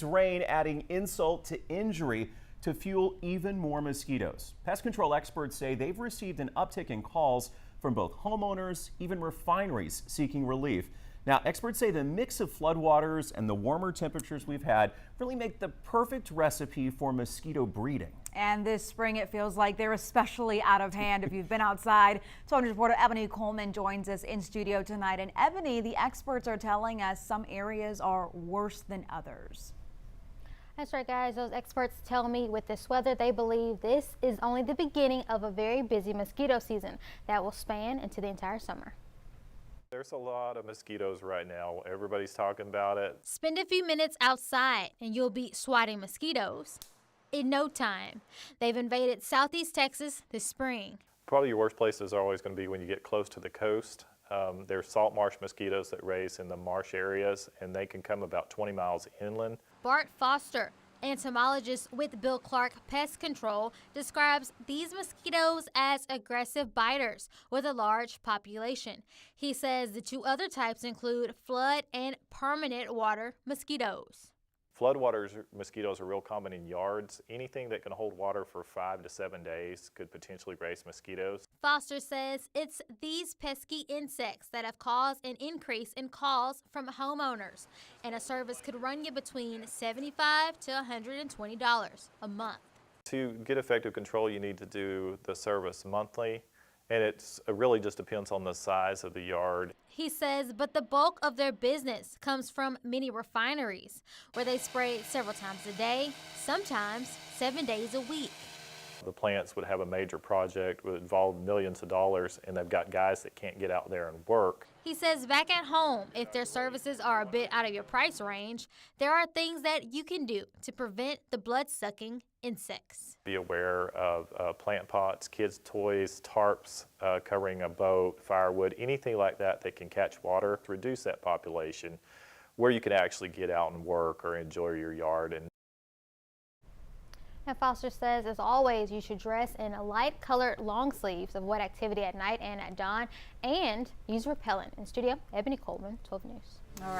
Rain adding insult to injury to fuel even more mosquitoes. Pest control experts say they've received an uptick in calls from both homeowners, even refineries seeking relief. Now, experts say the mix of floodwaters and the warmer temperatures we've had really make the perfect recipe for mosquito breeding. And this spring, it feels like they're especially out of hand if you've been outside. 12 News reporter Ebony Coleman joins us in studio tonight. And Ebony, the experts are telling us some areas are worse than others. That's right, guys. Those experts tell me with this weather, they believe this is only the beginning of a very busy mosquito season that will span into the entire summer. There's a lot of mosquitoes right now. Everybody's talking about it. Spend a few minutes outside and you'll be swatting mosquitoes in no time. They've invaded southeast Texas this spring. Probably your worst places are always going to be when you get close to the coast. There's salt marsh mosquitoes that raise in the marsh areas, and they can come about 20 miles inland. Bart Foster, entomologist with Bill Clark Pest Control, describes these mosquitoes as aggressive biters with a large population. He says the two other types include flood and permanent water mosquitoes. Floodwaters mosquitoes are real common in yards. Anything that can hold water for 5 to 7 days could potentially raise mosquitoes. Foster says it's these pesky insects that have caused an increase in calls from homeowners, and a service could run you between $75 to $120 a month. To get effective control, you need to do the service monthly, and it really just depends on the size of the yard. He says, but the bulk of their business comes from many refineries, where they spray several times a day, sometimes 7 days a week. The plants would have a major project would involve millions of dollars, and they've got guys that can't get out there and work. He says back at home, if their services are a bit out of your price range, there are things that you can do to prevent the blood-sucking insects. Be aware of plant pots, kids' toys, tarps covering a boat, firewood, anything like that that can catch water to reduce that population where you can actually get out and work or enjoy your yard. And Foster says, as always, you should dress in a light colored long sleeves, avoid activity at night and at dawn, and use repellent. In studio, Ebony Coleman, 12 News. All right.